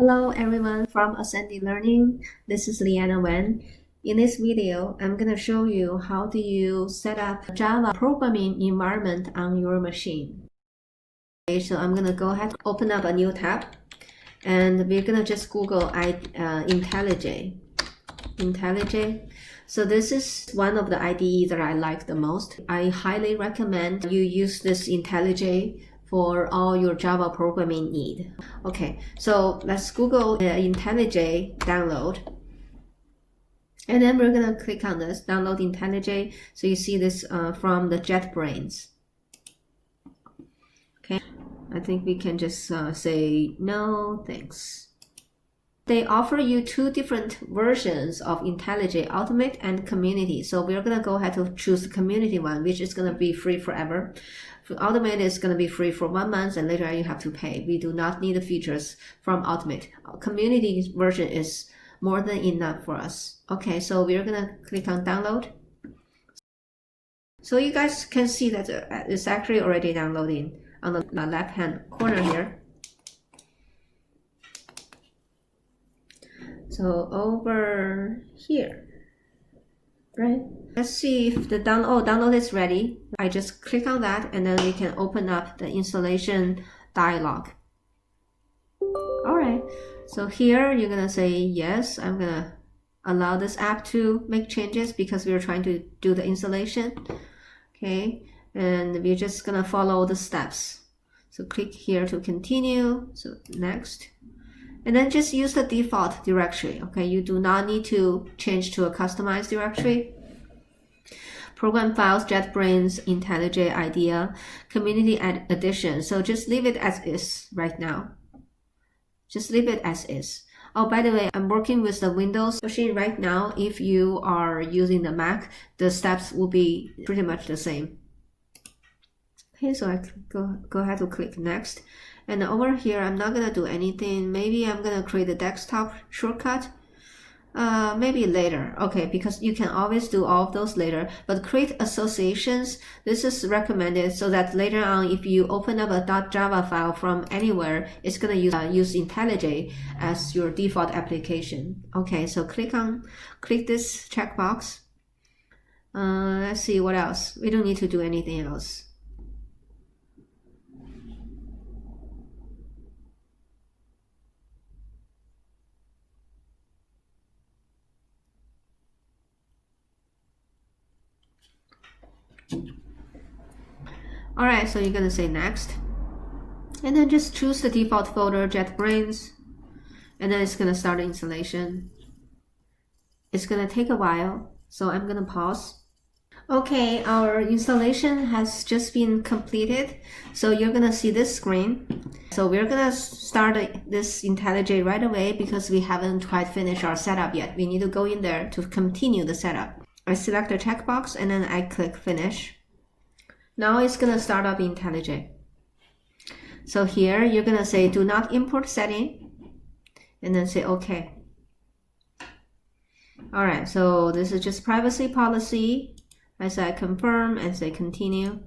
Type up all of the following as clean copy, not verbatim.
Hello everyone from Ascendi Learning. This is Liana Wen. In this video, I'm going to show you how do you set up Java programming environment on your machine. Okay, so I'm going to go ahead and open up a new tab, and we're going to just Google IntelliJ. IntelliJ. So this is one of the IDE that I like the most. I highly recommend you use this IntelliJ for all your Java programming need. Okay, so let's Google IntelliJ download. And then we're gonna click on this, download IntelliJ. So you see this from the JetBrains. Okay, I think we can just say no, thanks. They offer you two different versions of IntelliJ, Ultimate and Community. So we're gonna go ahead to choose the Community one, which is gonna be free forever. Ultimate is going to be free for 1 month, and later you have to pay. We do not need the features from Ultimate. Community version is more than enough for us. Okay, so we're going to click on download. So you guys can see that it's actually already downloading on the left hand corner here. So over here, right? Let's see if the download is ready. I just click on that, and then we can open up the installation dialog. All right, so here you're gonna say yes, I'm gonna allow this app to make changes because we're trying to do the installation. Okay, and we're just gonna follow the steps. So click here to continue, so next. And then just use the default directory. Okay, you do not need to change to a customized directory. Program files, JetBrains, IntelliJ IDEA, Community Edition. So just leave it as is right now. Just leave it as is. Oh, by the way, I'm working with the Windows machine right now. If you are using the Mac, the steps will be pretty much the same. Okay, so I go ahead to click next. And over here, I'm not gonna do anything. Maybe I'm gonna create a desktop shortcut. Maybe later. Okay, because you can always do all of those later, but create associations. This is recommended so that later on, if you open up a .java file from anywhere, it's gonna use IntelliJ as your default application. Okay, so click this checkbox. Let's see what else. We don't need to do anything else. All right, so you're gonna say next, and then just choose the default folder, JetBrains, and then it's gonna start the installation. It's gonna take a while, so I'm gonna pause. Okay, our installation has just been completed, so you're gonna see this screen. So we're gonna start this IntelliJ right away because we haven't quite finished our setup yet. We need to go in there to continue the setup. I select the checkbox and then I click finish. Now it's gonna start up IntelliJ. So here you're gonna say do not import setting, and then say okay. All right, so this is just privacy policy. I say confirm and say continue.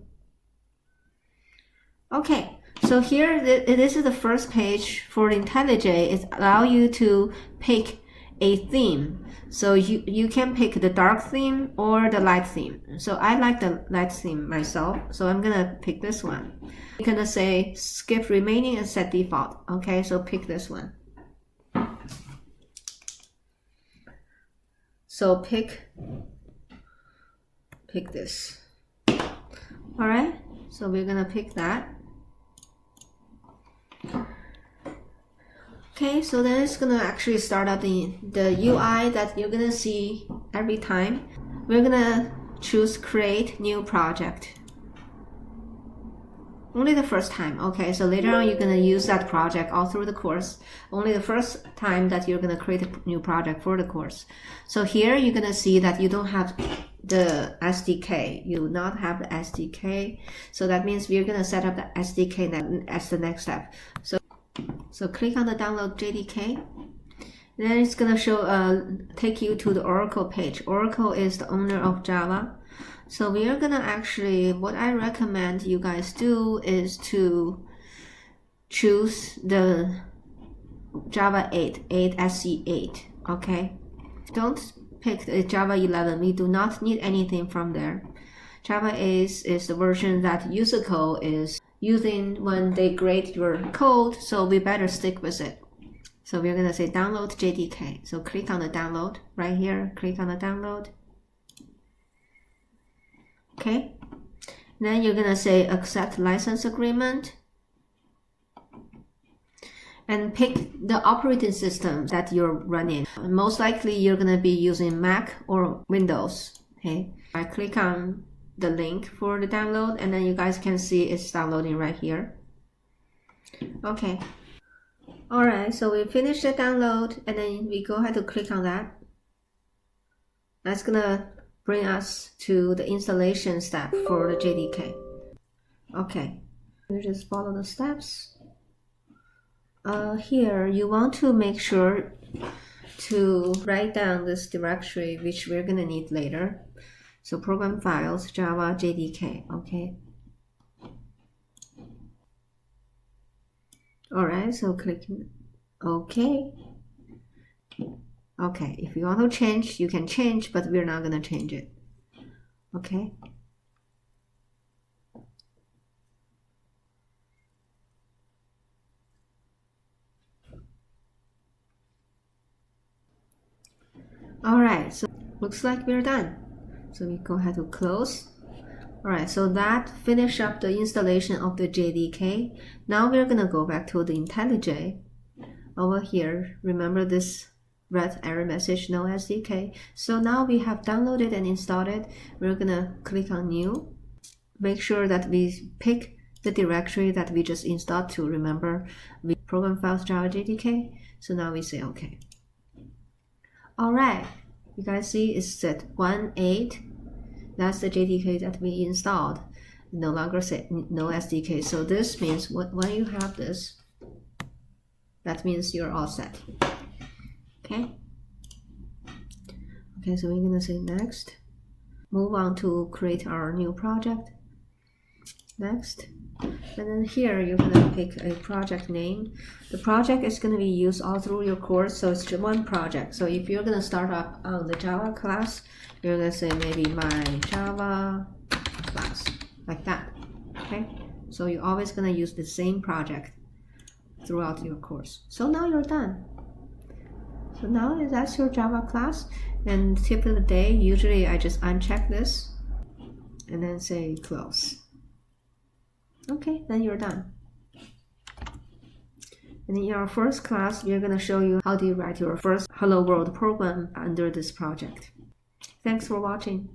Okay, so here this is the first page for IntelliJ. It allows you to pick a theme. So you can pick the dark theme or the light theme. So I like the light theme myself, so I'm gonna pick this one. You're gonna say skip remaining and set default. Okay, so pick this one. So pick this. All right, so we're gonna pick that. Okay, so then it's gonna actually start up the UI that you're gonna see every time. We're gonna choose create new project. Only the first time. Okay, so later on you're gonna use that project all through the course. Only the first time that you're gonna create a new project for the course. So here you're gonna see that you don't have the SDK. You do not have the SDK. So that means we're gonna set up the SDK as the next step. So click on the download JDK. Then it's gonna show take you to the Oracle page. Oracle is the owner of Java. So we are gonna actually, what I recommend you guys do is to choose the Java 8, 8 SE8, okay? Don't pick the Java 11. We do not need anything from there. Java 8 is the version that user code is using when they grade your code, so we better stick with it. So we're going to say download JDK. So click on the download right here, click on the download. Okay. Then you're going to say accept license agreement. And pick the operating system that you're running. Most likely you're going to be using Mac or Windows. Okay. I click on the link for the download, and then you guys can see it's downloading right here. Okay. Alright, so we finished the download, and then we go ahead to click on that. That's gonna bring us to the installation step for the JDK. Okay, you just follow the steps. Here you want to make sure to write down this directory, which we're gonna need later. So program files, Java JDK, okay. Alright, so click OK. Okay, if you want to change, you can change, but we're not gonna change it. Okay. Alright, so looks like we're done. So we go ahead to close. Alright, so that finished up the installation of the JDK. Now we're gonna go back to the IntelliJ. Over here, remember this red error message, no SDK. So now we have downloaded and installed it. We're gonna click on new. Make sure that we pick the directory that we just installed to. Remember, we program files Java JDK. So now we say OK. Alright, you guys see it's set 1.8. That's the JDK that we installed. No longer set no SDK. So this means when you have this, that means you're all set. Okay. Okay, so we're gonna say next. Move on to create our new project. Next. And then here you're gonna pick a project name. The project is gonna be used all through your course, so it's just one project. So if you're gonna start up on the Java class, you're gonna say maybe my Java class, like that. Okay, so you're always gonna use the same project throughout your course. So now you're done. So now that's your Java class. And tip of the day, usually I just uncheck this and then say close. Okay, then you're done. And in our first class, we're going to show you how to write your first Hello World program under this project. Thanks for watching.